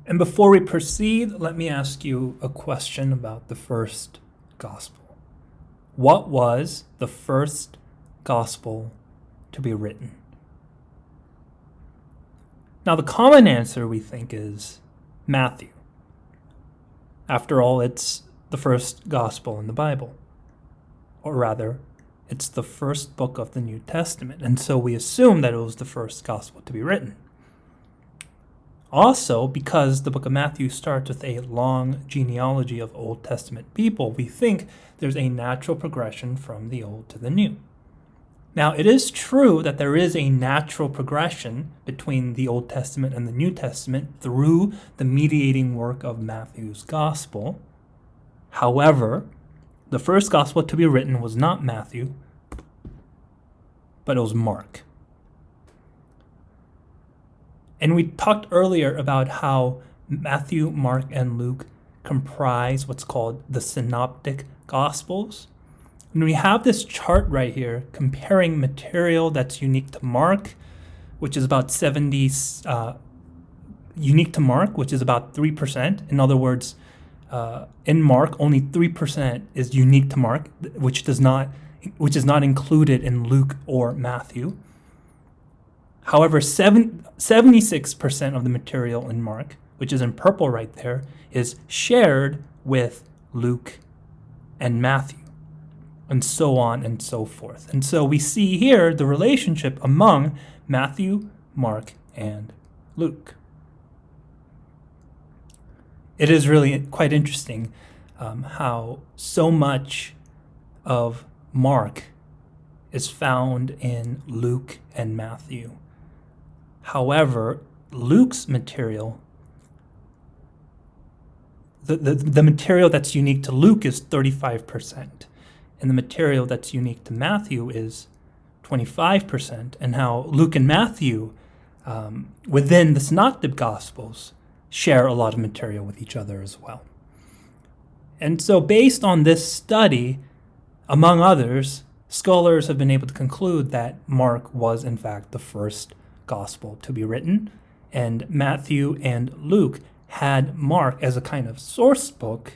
And before we proceed, let me ask you a question about the first gospel. What was the first gospel to be written? Now, the common answer, we think, is Matthew. After all, it's the first gospel in the Bible. Or rather, it's the first book of the New Testament, and so we assume that it was the first gospel to be written. Also, because the book of Matthew starts with a long genealogy of Old Testament people, we think there's a natural progression from the Old to the New. Now, it is true that there is a natural progression between the Old Testament and the New Testament through the mediating work of Matthew's gospel. However, the first gospel to be written was not Matthew, but it was Mark. And we talked earlier about how Matthew, Mark, and Luke comprise what's called the Synoptic Gospels. And we have this chart right here comparing material that's unique to Mark, which is about 70, unique to Mark, which is about 3%. In other words, in Mark, only 3% is unique to Mark, which is not included in Luke or Matthew. However, 76% of the material in Mark, which is in purple right there, is shared with Luke and Matthew, and so on and so forth. And so we see here the relationship among Matthew, Mark, and Luke. It is really quite interesting how so much of Mark is found in Luke and Matthew. However, Luke's material, the material that's unique to Luke is 35%, and the material that's unique to Matthew is 25%, and how Luke and Matthew, within the Synoptic Gospels, share a lot of material with each other as well. And so based on this study, among others, scholars have been able to conclude that Mark was in fact the first gospel to be written, and Matthew and Luke had Mark as a kind of source book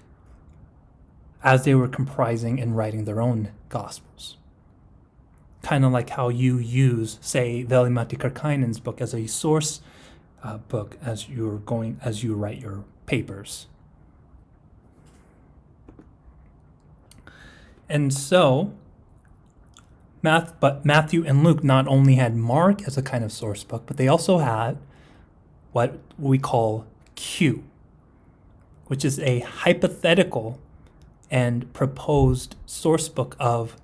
as they were comprising and writing their own gospels. Kind of like how you use, say, Veli-Matti Karkkainen's book as a source book as you write your papers. And so, Matthew and Luke not only had Mark as a kind of source book, but they also had what we call Q, which is a hypothetical and proposed source book of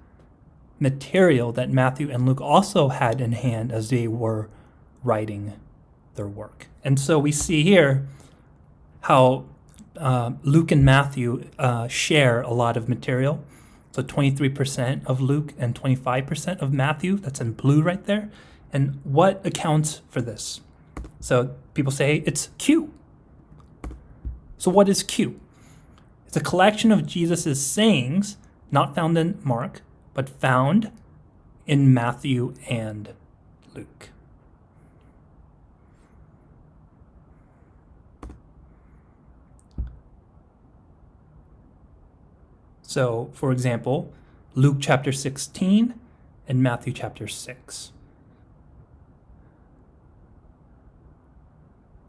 material that Matthew and Luke also had in hand as they were writing their work. And so we see here how Luke and Matthew share a lot of material. So 23% of Luke and 25% of Matthew, that's in blue right there. And what accounts for this? So people say it's Q. So what is Q? It's a collection of Jesus' sayings, not found in Mark, but found in Matthew and Luke. So, for example, Luke chapter 16 and Matthew chapter 6.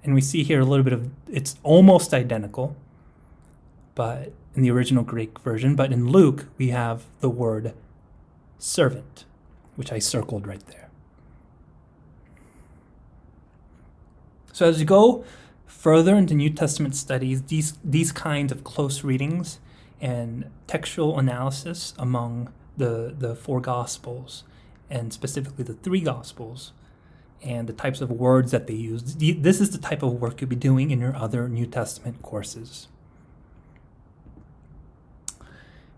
And we see here a little bit of, it's almost identical, but in the original Greek version, but in Luke, we have the word servant, which I circled right there. So as you go further into New Testament studies, these kinds of close readings and textual analysis among the four Gospels, and specifically the three Gospels, and the types of words that they use. This is the type of work you'll be doing in your other New Testament courses.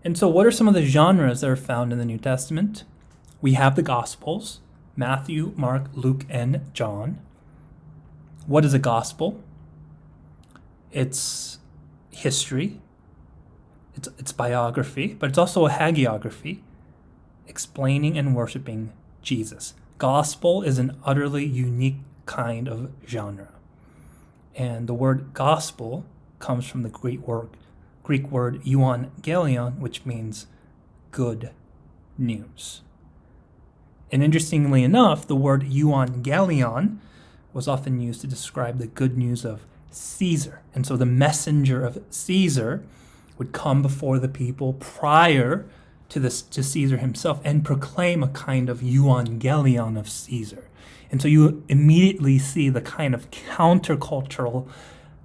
And so what are some of the genres that are found in the New Testament? We have the Gospels, Matthew, Mark, Luke, and John. What is a gospel? It's history. It's biography, but it's also a hagiography, explaining and worshiping Jesus. Gospel is an utterly unique kind of genre. And the word gospel comes from the Greek word euangelion, which means good news. And interestingly enough, the word euangelion was often used to describe the good news of Caesar. And so the messenger of Caesar would come before the people prior to Caesar himself and proclaim a kind of euangelion of Caesar. And so you immediately see the kind of countercultural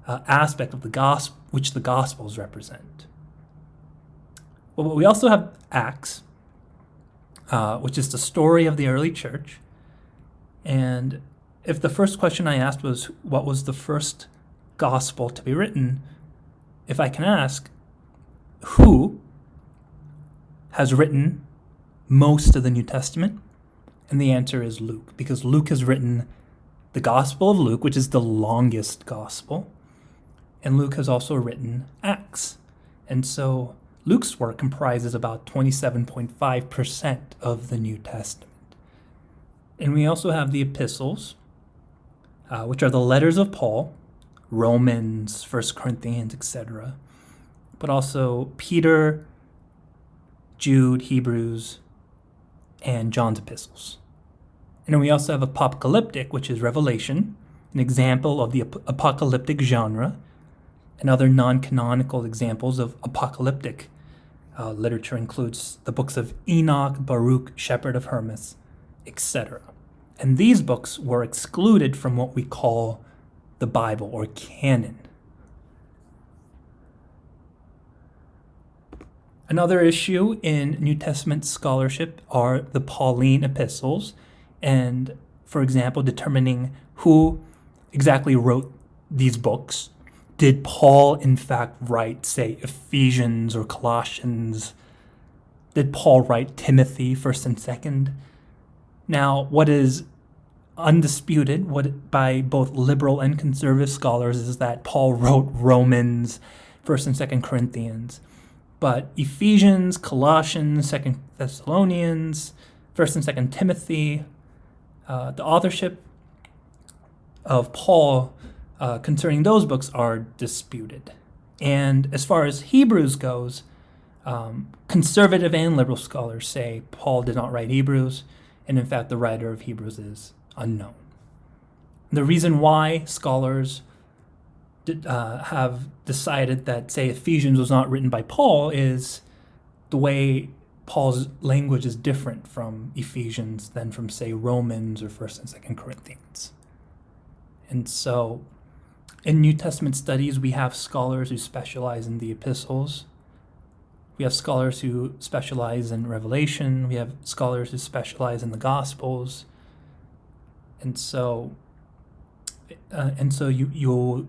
aspect of the gospel, which the Gospels represent. Well, but we also have Acts, which is the story of the early church. And if the first question I asked was, what was the first gospel to be written? If I can ask, who has written most of the New Testament? And the answer is Luke, because Luke has written the Gospel of Luke, which is the longest gospel. And Luke has also written Acts. And so Luke's work comprises about 27.5% of the New Testament. And we also have the epistles, which are the letters of Paul, Romans, 1 Corinthians, etc. But also Peter, Jude, Hebrews, and John's epistles. And then we also have apocalyptic, which is Revelation, an example of the apocalyptic genre, and other non-canonical examples of apocalyptic literature includes the books of Enoch, Baruch, Shepherd of Hermas, etc. And these books were excluded from what we call the Bible or canon. Another issue in New Testament scholarship are the Pauline epistles, and, for example, determining who exactly wrote these books. Did Paul, in fact, write, say, Ephesians or Colossians? Did Paul write Timothy, 1st and 2nd? Now, what is undisputed by both liberal and conservative scholars is that Paul wrote Romans, 1st and 2nd Corinthians. But Ephesians, Colossians, 2nd Thessalonians, 1st and 2nd Timothy, the authorship of Paul concerning those books are disputed. And as far as Hebrews goes, conservative and liberal scholars say Paul did not write Hebrews, and in fact the writer of Hebrews is unknown. The reason why scholars have decided that, say, Ephesians was not written by Paul is the way Paul's language is different from Ephesians than from, say, Romans or 1st and 2nd Corinthians. And so in New Testament studies, we have scholars who specialize in the epistles. We have scholars who specialize in Revelation. We have scholars who specialize in the Gospels. And so you'll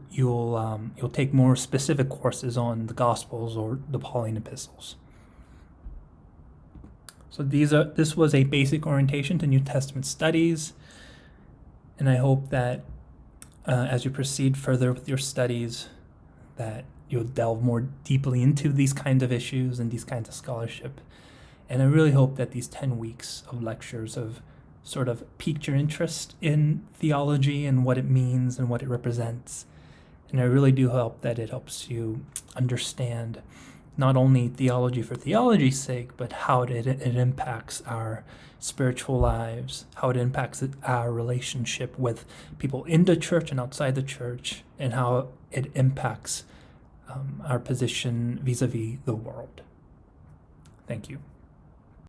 take more specific courses on the Gospels or the Pauline epistles. So this was a basic orientation to New Testament studies, and I hope that as you proceed further with your studies, that you'll delve more deeply into these kinds of issues and these kinds of scholarship. And I really hope that these 10 weeks of lectures have sort of piqued your interest in theology and what it means and what it represents. And I really do hope that it helps you understand not only theology for theology's sake, but how it impacts our spiritual lives, how it impacts our relationship with people in the church and outside the church, and how it impacts our position vis-a-vis the world. Thank you.